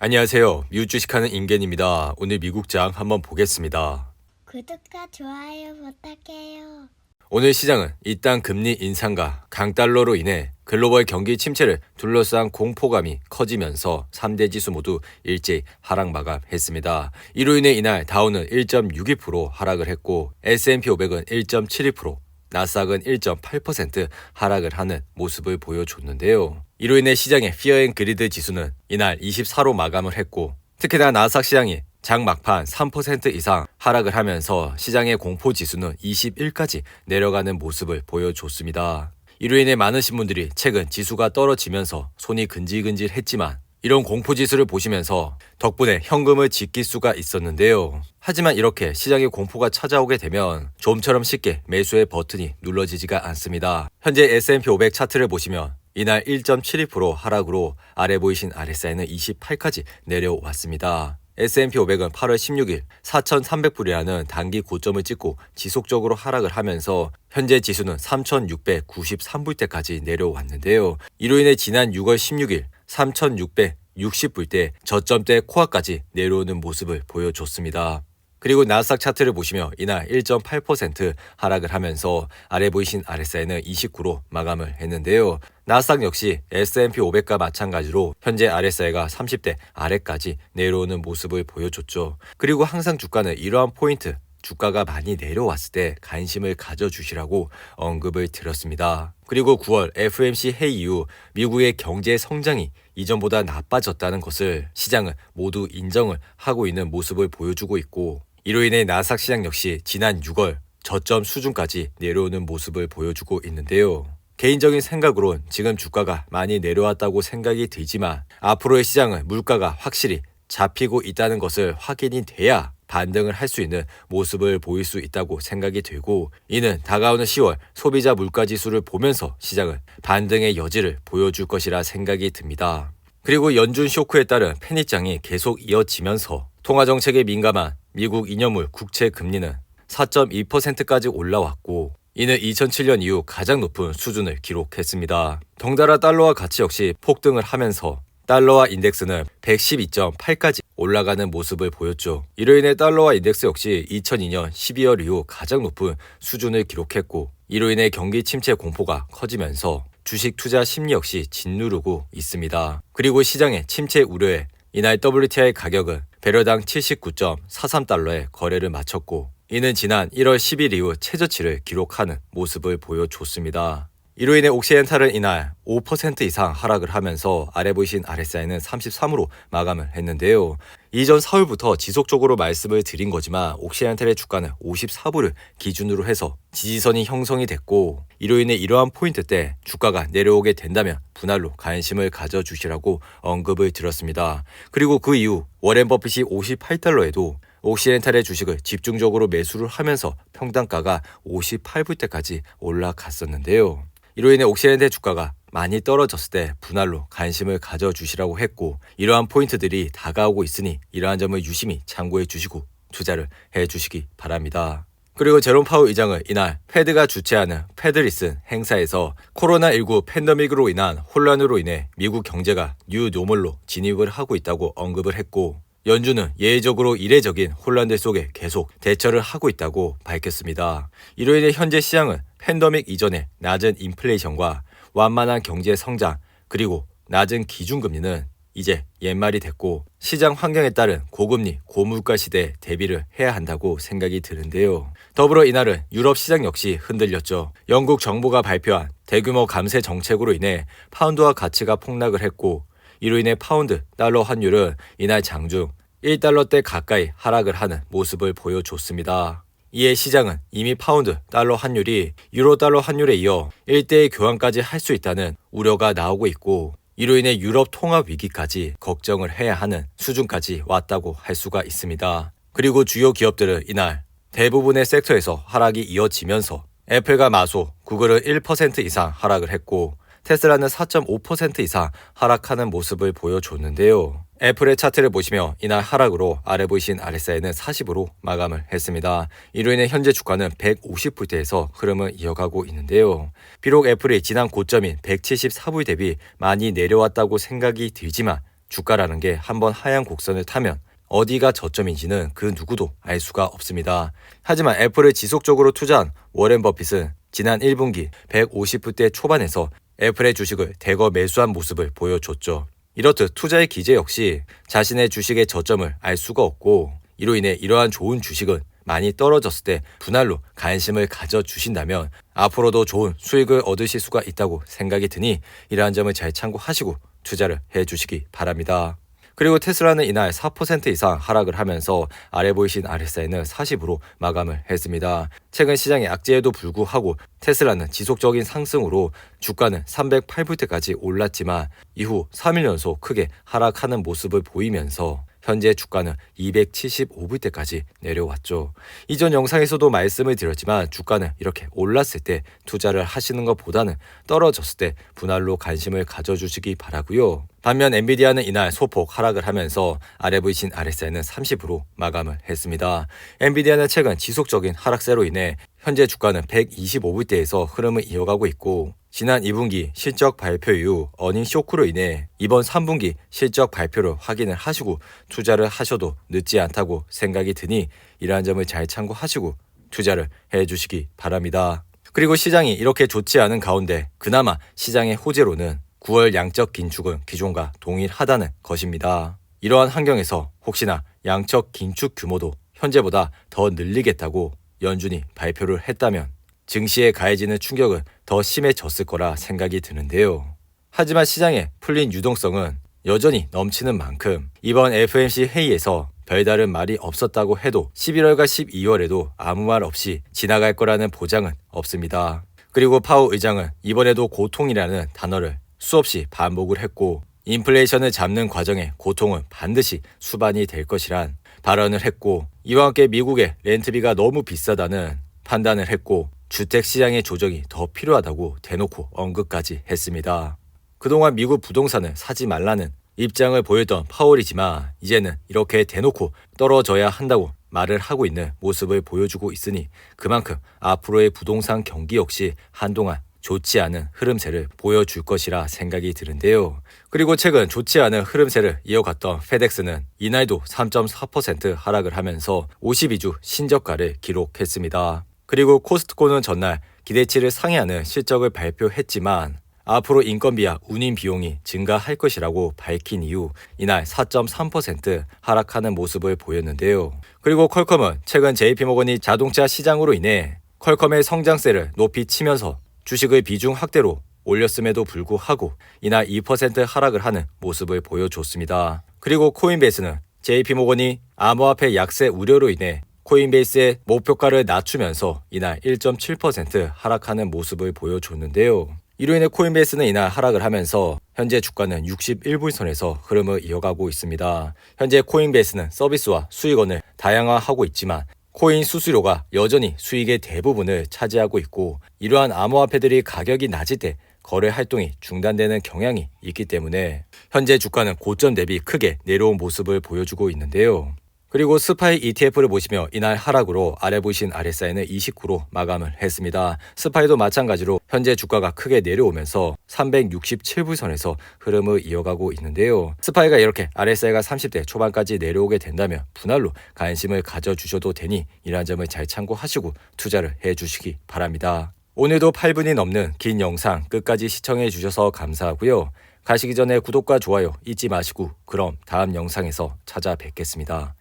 안녕하세요. 미국 주식하는 임겐입니다. 오늘 미국장 한번 보겠습니다. 구독과 좋아요 부탁해요. 오늘 시장은 일단 금리 인상과 강달러로 인해 글로벌 경기 침체를 둘러싼 공포감이 커지면서 3대 지수 모두 일제히 하락 마감했습니다. 이로 인해 이날 다우는 1.62% 하락을 했고 S&P 500은 1.72%, 나스닥은 1.8% 하락을 하는 모습을 보여줬는데요. 이로 인해 시장의 피어 앤 그리드 지수는 이날 24로 마감을 했고 특히나 나스닥 시장이 장 막판 3% 이상 하락을 하면서 시장의 공포 지수는 21까지 내려가는 모습을 보여줬습니다. 이로 인해 많으신 분들이 최근 지수가 떨어지면서 손이 근질근질했지만 이런 공포 지수를 보시면서 덕분에 현금을 지킬 수가 있었는데요. 하지만 이렇게 시장의 공포가 찾아오게 되면 좀처럼 쉽게 매수의 버튼이 눌러지지가 않습니다. 현재 S&P 500 차트를 보시면 이날 1.72% 하락으로 아래 보이신 RSI는 28까지 내려왔습니다. S&P 500은 8월 16일 4,300불이라는 단기 고점을 찍고 지속적으로 하락을 하면서 현재 지수는 3,693불대까지 내려왔는데요. 이로 인해 지난 6월 16일 3,660불대 저점대 코어까지 내려오는 모습을 보여줬습니다. 그리고 나스닥 차트를 보시며 이날 1.8% 하락을 하면서 아래 보이신 RSI는 29로 마감을 했는데요. 나스닥 역시 S&P 500과 마찬가지로 현재 RSI가 30대 아래까지 내려오는 모습을 보여줬죠. 그리고 항상 주가는 이러한 포인트, 주가가 많이 내려왔을 때 관심을 가져주시라고 언급을 드렸습니다. 그리고 9월 FOMC 회의 이후 미국의 경제 성장이 이전보다 나빠졌다는 것을 시장은 모두 인정을 하고 있는 모습을 보여주고 있고 이로 인해 나스닥 시장 역시 지난 6월 저점 수준까지 내려오는 모습을 보여주고 있는데요. 개인적인 생각으론 지금 주가가 많이 내려왔다고 생각이 들지만 앞으로의 시장은 물가가 확실히 잡히고 있다는 것을 확인이 돼야 반등을 할 수 있는 모습을 보일 수 있다고 생각이 들고 이는 다가오는 10월 소비자 물가지수를 보면서 시장은 반등의 여지를 보여줄 것이라 생각이 듭니다. 그리고 연준 쇼크에 따른 패닉장이 계속 이어지면서 통화정책에 민감한 미국 2년물 국채 금리는 4.2%까지 올라왔고 이는 2007년 이후 가장 높은 수준을 기록했습니다. 덩달아 달러와 가치 역시 폭등을 하면서 달러와 인덱스는 112.8까지 올라가는 모습을 보였죠. 이로 인해 달러와 인덱스 역시 2002년 12월 이후 가장 높은 수준을 기록했고 이로 인해 경기 침체 공포가 커지면서 주식 투자 심리 역시 짓누르고 있습니다. 그리고 시장의 침체 우려에 이날 WTI 가격은 배럴당 79.43달러에 거래를 마쳤고 이는 지난 1월 10일 이후 최저치를 기록하는 모습을 보여줬습니다. 이로 인해 옥시엔탈은 이날 5% 이상 하락을 하면서 아래 보이신 RSI는 33으로 마감을 했는데요. 이전 4월부터 지속적으로 말씀을 드린 거지만 옥시엔탈의 주가는 54불을 기준으로 해서 지지선이 형성이 됐고 이로 인해 이러한 포인트 때 주가가 내려오게 된다면 분할로 관심을 가져주시라고 언급을 드렸습니다. 그리고 그 이후 워렌 버핏이 58달러에도 옥시엔탈의 주식을 집중적으로 매수를 하면서 평단가가 58불대까지 올라갔었는데요. 이로 인해 옥시엔탈 주가가 많이 떨어졌을 때 분할로 관심을 가져주시라고 했고 이러한 포인트들이 다가오고 있으니 이러한 점을 유심히 참고해 주시고 투자를 해 주시기 바랍니다. 그리고 제롬 파월 의장은 이날 패드가 주최하는 패드리슨 행사에서 코로나19 팬데믹으로 인한 혼란으로 인해 미국 경제가 뉴 노멀로 진입을 하고 있다고 언급을 했고 연준은 예외적으로 이례적인 혼란들 속에 계속 대처를 하고 있다고 밝혔습니다. 이로 인해 현재 시장은 팬데믹 이전의 낮은 인플레이션과 완만한 경제 성장 그리고 낮은 기준금리는 이제 옛말이 됐고 시장 환경에 따른 고금리, 고물가 시대에 대비를 해야 한다고 생각이 드는데요. 더불어 이날은 유럽 시장 역시 흔들렸죠. 영국 정부가 발표한 대규모 감세 정책으로 인해 파운드화 가치가 폭락을 했고 이로 인해 파운드, 달러 환율은 이날 장중 1달러대 가까이 하락을 하는 모습을 보여줬습니다. 이에 시장은 이미 파운드, 달러 환율이 유로 달러 환율에 이어 1대1 교환까지 할 수 있다는 우려가 나오고 있고 이로 인해 유럽 통합 위기까지 걱정을 해야 하는 수준까지 왔다고 할 수가 있습니다. 그리고 주요 기업들은 이날 대부분의 섹터에서 하락이 이어지면서 애플과 마소, 구글은 1% 이상 하락을 했고 테슬라는 4.5% 이상 하락하는 모습을 보여줬는데요. 애플의 차트를 보시며 이날 하락으로 아래 보이신 RSI는 40으로 마감을 했습니다. 이로 인해 현재 주가는 150불대에서 흐름을 이어가고 있는데요. 비록 애플이 지난 고점인 174불 대비 많이 내려왔다고 생각이 들지만 주가라는 게 한번 하향 곡선을 타면 어디가 저점인지는 그 누구도 알 수가 없습니다. 하지만 애플을 지속적으로 투자한 워렌 버핏은 지난 1분기 150불대 초반에서 애플의 주식을 대거 매수한 모습을 보여줬죠. 이렇듯 투자의 기재 역시 자신의 주식의 저점을 알 수가 없고, 이로 인해 이러한 좋은 주식은 많이 떨어졌을 때 분할로 관심을 가져주신다면 앞으로도 좋은 수익을 얻으실 수가 있다고 생각이 드니 이러한 점을 잘 참고하시고 투자를 해주시기 바랍니다. 그리고 테슬라는 이날 4% 이상 하락을 하면서 아래 보이신 RSI는 40으로 마감을 했습니다. 최근 시장의 악재에도 불구하고 테슬라는 지속적인 상승으로 주가는 308불대까지 올랐지만 이후 3일 연속 크게 하락하는 모습을 보이면서 현재 주가는 275불대까지 내려왔죠. 이전 영상에서도 말씀을 드렸지만 주가는 이렇게 올랐을 때 투자를 하시는 것보다는 떨어졌을 때 분할로 관심을 가져주시기 바라고요. 반면 엔비디아는 이날 소폭 하락을 하면서 아래 보이신 RSI는 30으로 마감을 했습니다. 엔비디아는 최근 지속적인 하락세로 인해 현재 주가는 125불대에서 흐름을 이어가고 있고, 지난 2분기 실적 발표 이후 어닝 쇼크로 인해 이번 3분기 실적 발표를 확인을 하시고 투자를 하셔도 늦지 않다고 생각이 드니 이러한 점을 잘 참고하시고 투자를 해주시기 바랍니다. 그리고 시장이 이렇게 좋지 않은 가운데 그나마 시장의 호재로는 9월 양적 긴축은 기존과 동일하다는 것입니다. 이러한 환경에서 혹시나 양적 긴축 규모도 현재보다 더 늘리겠다고 연준이 발표를 했다면 증시에 가해지는 충격은 더 심해졌을 거라 생각이 드는데요. 하지만 시장에 풀린 유동성은 여전히 넘치는 만큼 이번 FOMC 회의에서 별다른 말이 없었다고 해도 11월과 12월에도 아무 말 없이 지나갈 거라는 보장은 없습니다. 그리고 파월 의장은 이번에도 고통이라는 단어를 수없이 반복을 했고, 인플레이션을 잡는 과정에 고통은 반드시 수반이 될 것이란 발언을 했고, 이와 함께 미국의 렌트비가 너무 비싸다는 판단을 했고, 주택시장의 조정이 더 필요하다고 대놓고 언급까지 했습니다. 그동안 미국 부동산을 사지 말라는 입장을 보였던 파월이지만 이제는 이렇게 대놓고 떨어져야 한다고 말을 하고 있는 모습을 보여주고 있으니 그만큼 앞으로의 부동산 경기 역시 한동안 좋지 않은 흐름세를 보여줄 것이라 생각이 드는데요. 그리고 최근 좋지 않은 흐름세를 이어갔던 페덱스는 이날도 3.4% 하락을 하면서 52주 신저가를 기록했습니다. 그리고 코스트코는 전날 기대치를 상회하는 실적을 발표했지만 앞으로 인건비와 운임 비용이 증가할 것이라고 밝힌 이후 이날 4.3% 하락하는 모습을 보였는데요. 그리고 퀄컴은 최근 JP모건이 자동차 시장으로 인해 퀄컴의 성장세를 높이 치면서 주식의 비중 확대로 올렸음에도 불구하고 이날 2% 하락을 하는 모습을 보여줬습니다. 그리고 코인베이스는 JP모건이 암호화폐 약세 우려로 인해 코인베이스의 목표가를 낮추면서 이날 1.7% 하락하는 모습을 보여줬는데요. 이로 인해 코인베이스는 이날 하락을 하면서 현재 주가는 61불선에서 흐름을 이어가고 있습니다. 현재 코인베이스는 서비스와 수익원을 다양화하고 있지만 코인 수수료가 여전히 수익의 대부분을 차지하고 있고, 이러한 암호화폐들이 가격이 낮을 때 거래 활동이 중단되는 경향이 있기 때문에 현재 주가는 고점 대비 크게 내려온 모습을 보여주고 있는데요. 그리고 스파이 ETF를 보시면 이날 하락으로 아래 보이신 RSI는 29로 마감을 했습니다. 스파이도 마찬가지로 현재 주가가 크게 내려오면서 367불선에서 흐름을 이어가고 있는데요. 스파이가 이렇게 RSI가 30대 초반까지 내려오게 된다면 분할로 관심을 가져주셔도 되니 이러한 점을 잘 참고하시고 투자를 해주시기 바랍니다. 오늘도 8분이 넘는 긴 영상 끝까지 시청해 주셔서 감사하고요. 가시기 전에 구독과 좋아요 잊지 마시고 그럼 다음 영상에서 찾아뵙겠습니다.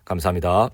감사합니다.